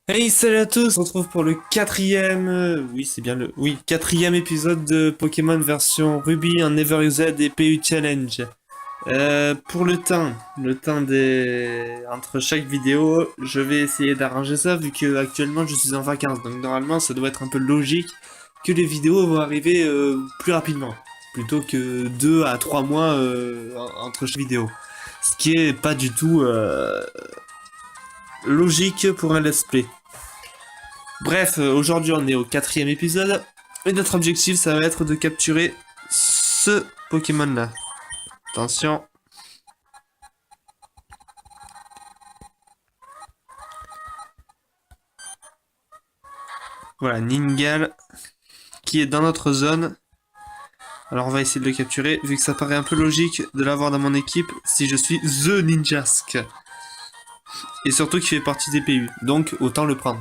Hey, salut à tous, on se retrouve pour le quatrième, oui c'est bien quatrième épisode de Pokémon version Ruby en Never Used et PU Challenge. Pour le temps entre chaque vidéo, je vais essayer d'arranger ça vu que actuellement je suis en vacances, donc normalement ça doit être un peu logique que les vidéos vont arriver plus rapidement, plutôt que 2 à 3 mois entre chaque vidéo. Ce qui est pas du tout logique pour un let's play. Bref, aujourd'hui on est au quatrième épisode, et notre objectif ça va être de capturer ce Pokémon là. Attention. Voilà, Ningal, qui est dans notre zone. Alors on va essayer de le capturer, vu que ça paraît un peu logique de l'avoir dans mon équipe si je suis THE Ninjask. Et surtout qu'il fait partie des PU, donc autant le prendre.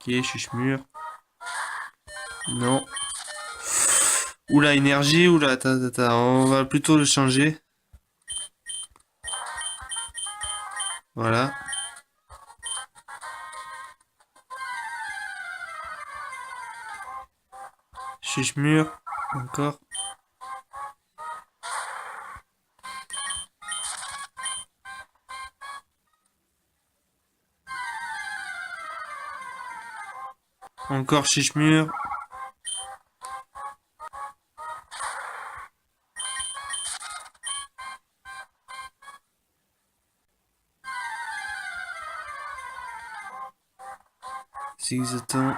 Ok, chuchemure. Non. Oula, énergie, oula, on va plutôt le changer. Voilà. Chuchemure, encore. Encore Chichemure. Zigzaton.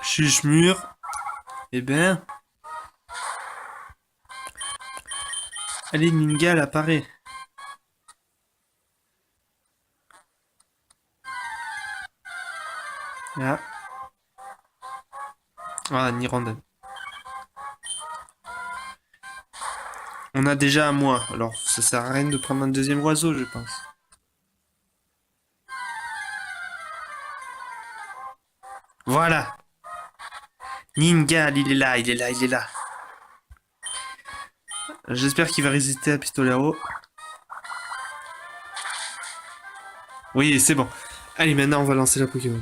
Chuchemure. Eh ben. Allez, Ningal apparaît. Ah. Ah, Nirondelle. On a déjà un mois, alors ça sert à rien de prendre un deuxième oiseau, je pense. Voilà. Ningal, il est là, il est là, il est là. J'espère qu'il va résister à Pistolero. Oui, c'est bon. Allez, maintenant on va lancer la Pokémon.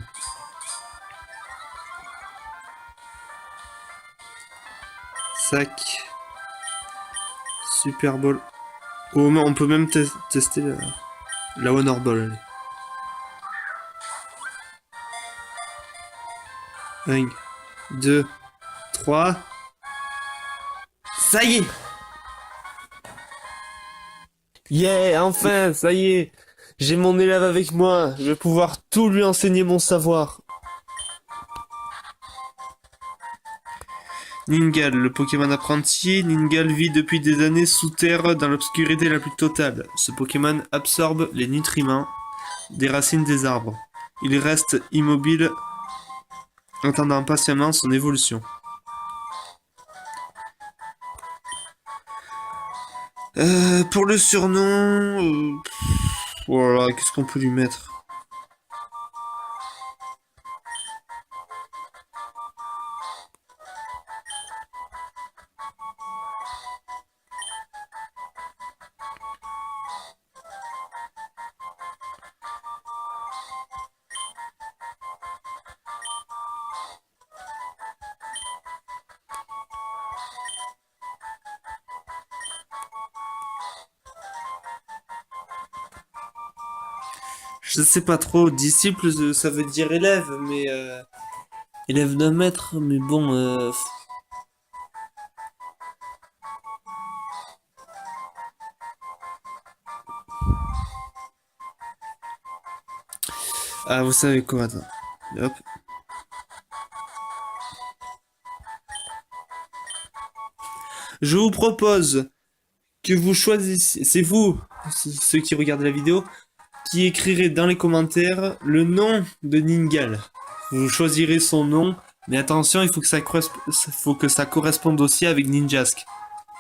Sac. Super Ball. Oh, on peut même tester la Honor Ball. Allez. 1, 2, 3. Ça y est! Yeah, enfin, ça y est! J'ai mon élève avec moi, je vais pouvoir tout lui enseigner mon savoir. Ningal, le Pokémon apprenti. Ningal vit depuis des années sous terre dans l'obscurité la plus totale. Ce Pokémon absorbe les nutriments des racines des arbres. Il reste immobile, attendant patiemment son évolution. Pour le surnom... voilà, qu'est-ce qu'on peut lui mettre? Je sais pas trop, disciple ça veut dire élève, mais élève d'un maître, mais bon, ah, vous savez quoi, attends. Hop. Je vous propose que vous choisissiez, c'est vous, ceux qui regardent la vidéo, qui écrirez dans les commentaires le nom de Ningal. Vous choisirez son nom, mais attention, il faut que ça corresponde aussi avec Ninjask.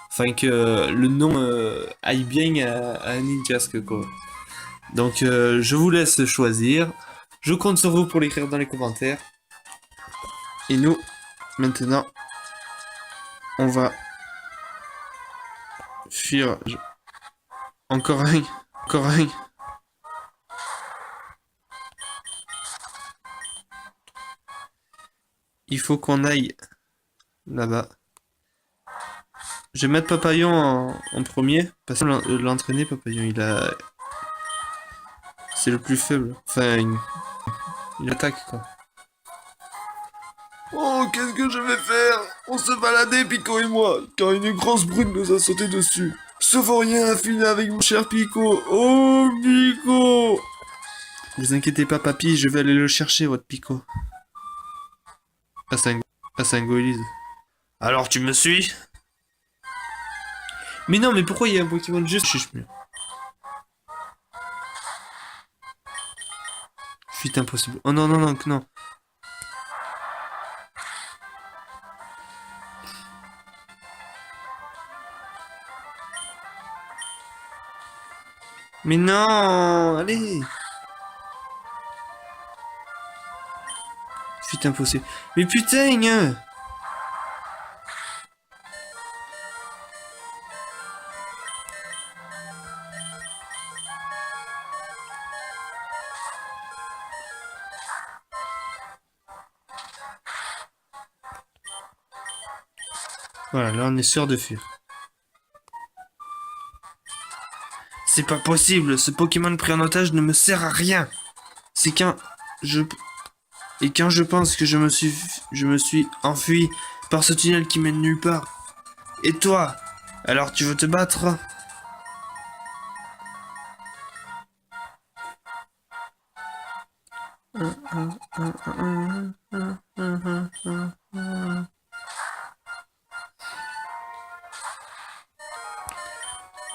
Enfin, que le nom aille bien à Ninjask, quoi. Donc, je vous laisse choisir. Je compte sur vous pour l'écrire dans les commentaires. Et nous, maintenant, on va fuir. Encore un. Encore un. Il faut qu'on aille là-bas. Je vais mettre Papillon en premier. Parce que l'entraîner, Papillon, il a... C'est le plus faible. Enfin, il attaque, quoi. Oh, qu'est-ce que je vais faire? On se baladait, Pico et moi, car une grosse brute nous a sauté dessus. Sauvoriens a fini avec mon cher Pico. Oh, Pico! Vous inquiétez pas, papy, je vais aller le chercher, votre Pico. Passe un Goélise. Alors, tu me suis? Mais non, mais pourquoi il y a un Pokémon juste... Chuche mieux. Fuite impossible. Oh non, non, non, non. Mais non, allez. Fuite impossible. Mais putain Voilà, là on est sûr de fuir. C'est pas possible, ce Pokémon pris en otage ne me sert à rien. C'est quand je... Et quand je pense que je me suis enfui par ce tunnel qui mène nulle part. Et toi? Alors tu veux te battre?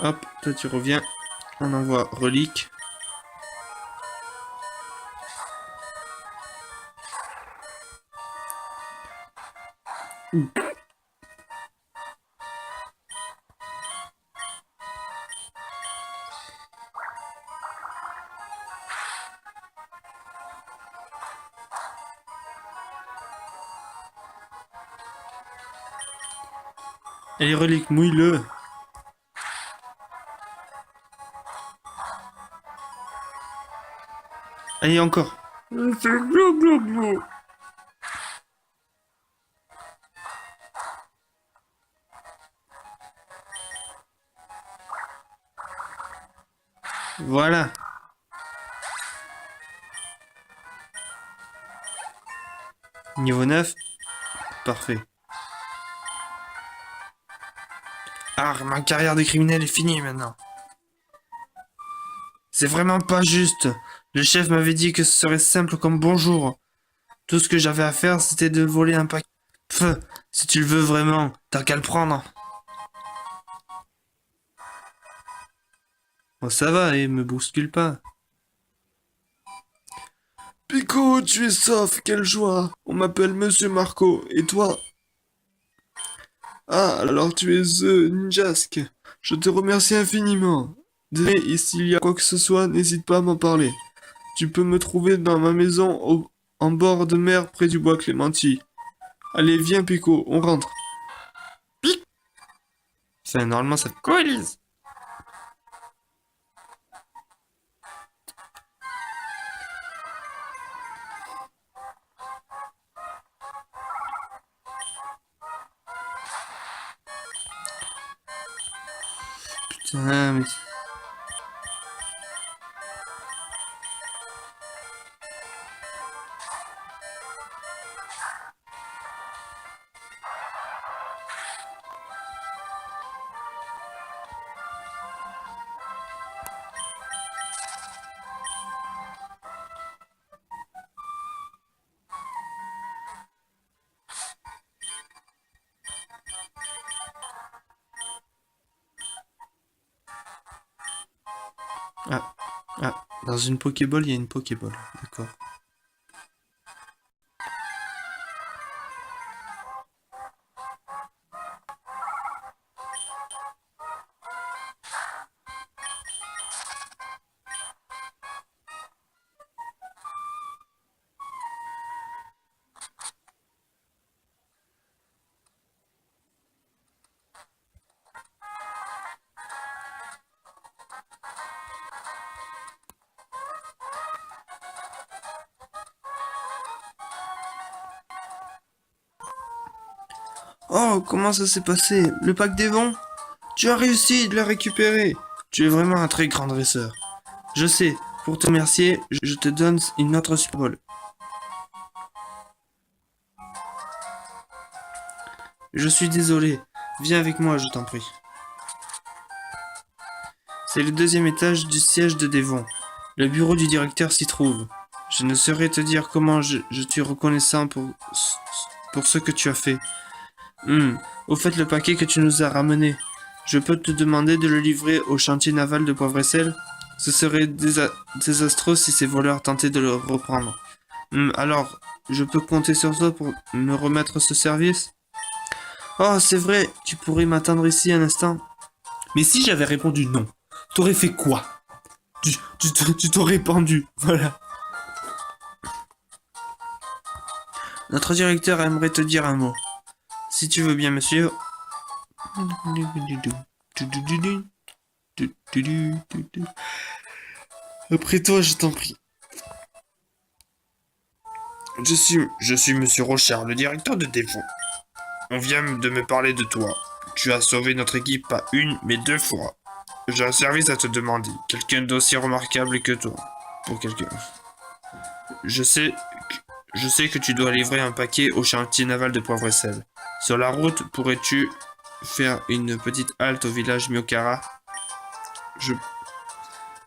Hop, toi tu reviens. On envoie relique. Allez, relique, mouille-le. Allez, encore. Voilà. Niveau 9. Parfait. Ah, ma carrière de criminel est finie maintenant. C'est vraiment pas juste. Le chef m'avait dit que ce serait simple comme bonjour. Tout ce que j'avais à faire, c'était de voler un paquet. Pff, si tu le veux vraiment, t'as qu'à le prendre. Oh, ça va, et me bouscule pas. Pico, tu es sauf, quelle joie! On m'appelle Monsieur Marco, et toi? Ah, alors tu es The Ninjask. Je te remercie infiniment. Désolé, et s'il y a quoi que ce soit, n'hésite pas à m'en parler. Tu peux me trouver dans ma maison en bord de mer près du bois Clémenti. Allez, viens Pico, on rentre. Enfin, normalement, ça coalise. Putain, mais... Ah, ah, dans une Pokéball, il y a une Pokéball. D'accord. Oh, comment ça s'est passé? Le pack des vents? Tu as réussi de le récupérer. Tu es vraiment un très grand dresseur. Je sais, pour te remercier, je te donne une autre Super Bowl. Je suis désolé. Viens avec moi, je t'en prie. C'est le deuxième étage du siège de Devon. Le bureau du directeur s'y trouve. Je ne saurais te dire comment je suis reconnaissant pour ce que tu as fait. Au fait, le paquet que tu nous as ramené, je peux te demander de le livrer au chantier naval de Poivre-et-Sel? Ce serait désastreux si ces voleurs tentaient de le reprendre. Alors, je peux compter sur toi pour me remettre ce service? Oh, c'est vrai, tu pourrais m'attendre ici un instant. Mais si j'avais répondu non, t'aurais fait quoi? Tu t'aurais pendu, voilà. Notre directeur aimerait te dire un mot. Si tu veux bien me suivre. Après toi, je t'en prie. Je suis Monsieur Rochard, le directeur de Devon. On vient de me parler de toi. Tu as sauvé notre équipe pas une, mais 2 fois. J'ai un service à te demander. Quelqu'un d'aussi remarquable que toi. Pour quelqu'un. Je sais que tu dois livrer un paquet au chantier naval de Poivre-et-Sel. Sur la route, pourrais-tu faire une petite halte au village Miokara?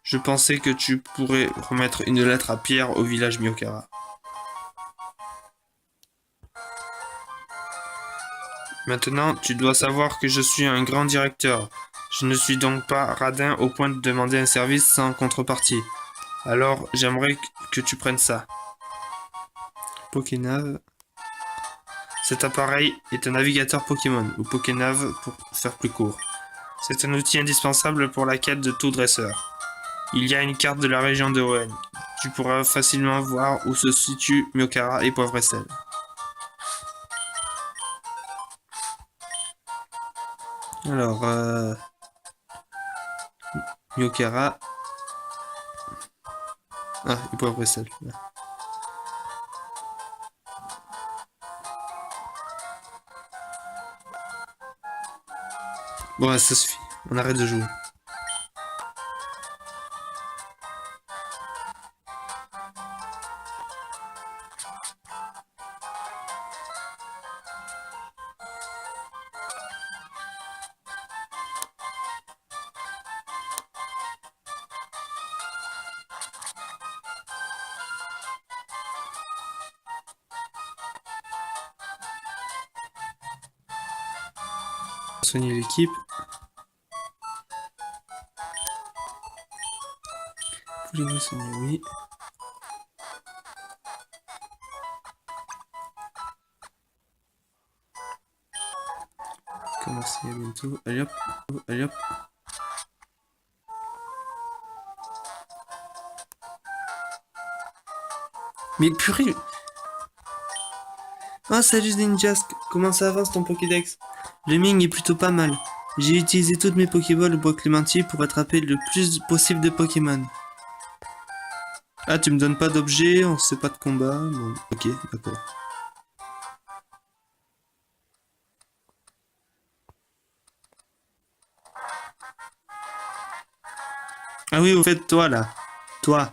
Je pensais que tu pourrais remettre une lettre à Pierre au village Miokara. Maintenant, tu dois savoir que je suis un grand directeur. Je ne suis donc pas radin au point de demander un service sans contrepartie. Alors, j'aimerais que tu prennes ça. Pokénav. Cet appareil est un navigateur Pokémon, ou Pokénav pour faire plus court. C'est un outil indispensable pour la quête de tout dresseur. Il y a une carte de la région de Hoenn. Tu pourras facilement voir où se situent Miokara et Poivre-et-Sel. Alors, Miokara. Ah, et Poivre-et-Sel. Bon, ouais, ça suffit. On arrête de jouer. Soigner l'équipe. Pouvez-nous soigner, oui. Commencer bientôt. Allez hop, allez hop. Mais purée! Ah, salut Ninjask, comment ça avance ton Pokédex? Le mien est plutôt pas mal. J'ai utilisé toutes mes Pokéballs au bois clémentier pour attraper le plus possible de Pokémon. Ah, tu me donnes pas d'objets, on sait pas de combat. Bon, ok, d'accord. Ah oui, au fait, toi là. Toi.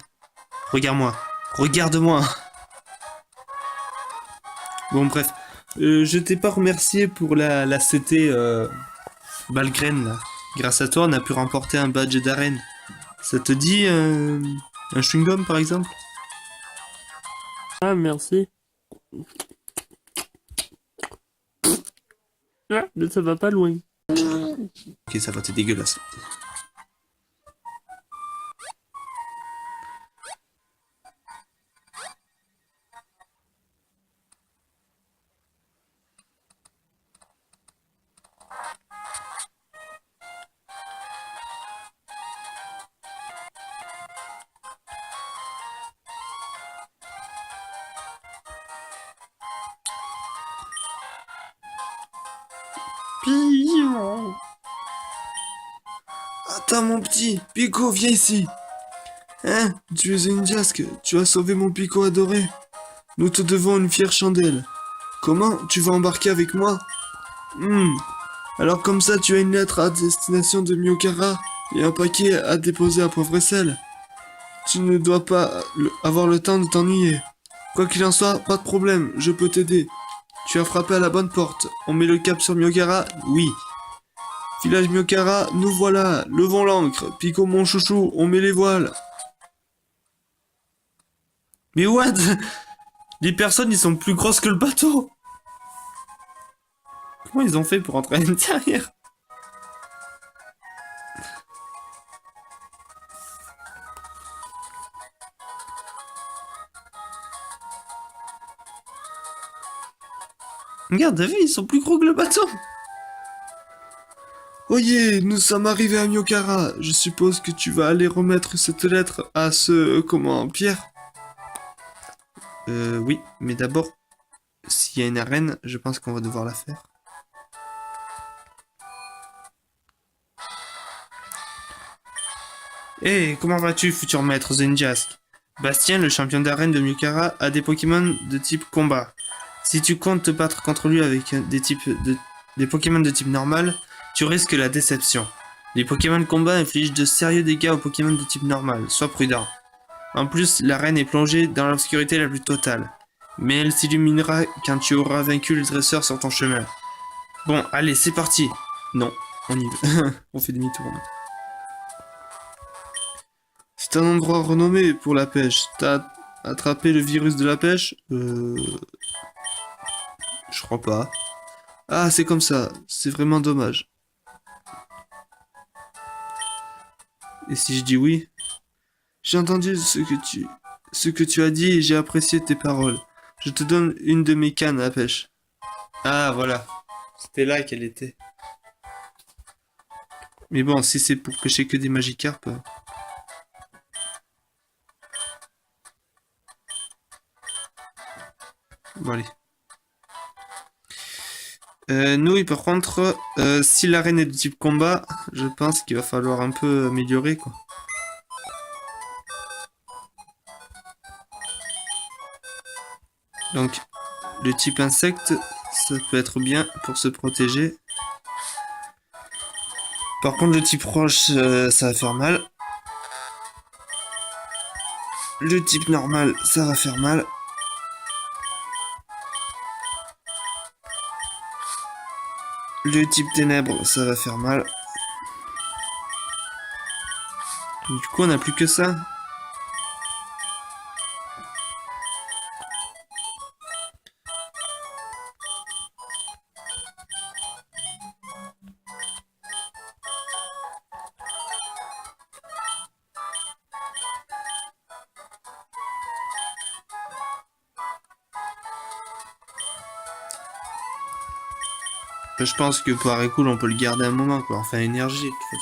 Regarde-moi. Regarde-moi. Bon, bref. Je t'ai pas remercié pour la CT Balgren là. Grâce à toi, on a pu remporter un badge d'arène. Ça te dit un chewing-gum par exemple? Ah, merci. Ah, mais ça va pas loin. Ok, ça va, t'es dégueulasse. Attends mon petit, Pico, viens ici. Hein, tu es une Ninjask, tu as sauvé mon Pico adoré. Nous te devons une fière chandelle. Comment tu vas embarquer avec moi? Alors comme ça, tu as une lettre à destination de Myokara et un paquet à déposer à Poivre et Sel. Tu ne dois pas avoir le temps de t'ennuyer. Quoi qu'il en soit, pas de problème, je peux t'aider. Tu as frappé à la bonne porte. On met le cap sur Myokara? Oui. Village Myokara, nous voilà. Levons l'ancre. Pico mon chouchou, on met les voiles. Mais what? Les personnes, ils sont plus grosses que le bateau. Comment ils ont fait pour entrer à l'intérieur? Regarde, t'as vu, ils sont plus gros que le bateau. Oyez, nous sommes arrivés à Myokara. Je suppose que tu vas aller remettre cette lettre à ce... comment, Pierre? Oui, mais d'abord, s'il y a une arène, je pense qu'on va devoir la faire. Hé, comment vas-tu, futur maître Zenjask? Bastien, le champion d'arène de Myokara, a des Pokémon de type combat. Si tu comptes te battre contre lui avec des Pokémon de type normal, tu risques la déception. Les Pokémon de combat infligent de sérieux dégâts aux Pokémon de type normal, sois prudent. En plus, l'arène est plongée dans l'obscurité la plus totale. Mais elle s'illuminera quand tu auras vaincu le dresseur sur ton chemin. Bon, allez, c'est parti. Non, on y va. On fait demi-tour. C'est un endroit renommé pour la pêche. T'as attrapé le virus de la pêche? Je crois pas. Ah, c'est comme ça. C'est vraiment dommage. Et si je dis oui? J'ai entendu ce que tu as dit et j'ai apprécié tes paroles. Je te donne une de mes cannes à pêche. Ah, voilà. C'était là qu'elle était. Mais bon, si c'est pour pêcher que des Magikarp... Bon, allez. Nous, par contre, si l'arène est de type combat, je pense qu'il va falloir un peu améliorer, quoi. Donc, le type insecte, ça peut être bien pour se protéger. Par contre, le type roche, ça va faire mal. Le type normal, ça va faire mal. Le type ténèbres, ça va faire mal. Du coup, on n'a plus que ça. Je pense que pour Cool, on peut le garder un moment, quoi. Enfin, énergie, en fait.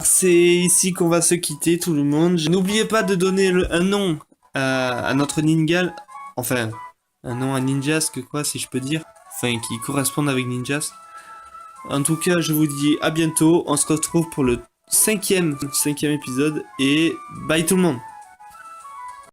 C'est ici qu'on va se quitter, tout le monde. N'oubliez pas de donner un nom à notre Ningal. Enfin, un nom à Ninjask, quoi, si je peux dire. Enfin, qui corresponde avec Ninjask. En tout cas, je vous dis à bientôt. On se retrouve pour le cinquième épisode. Et bye tout le monde.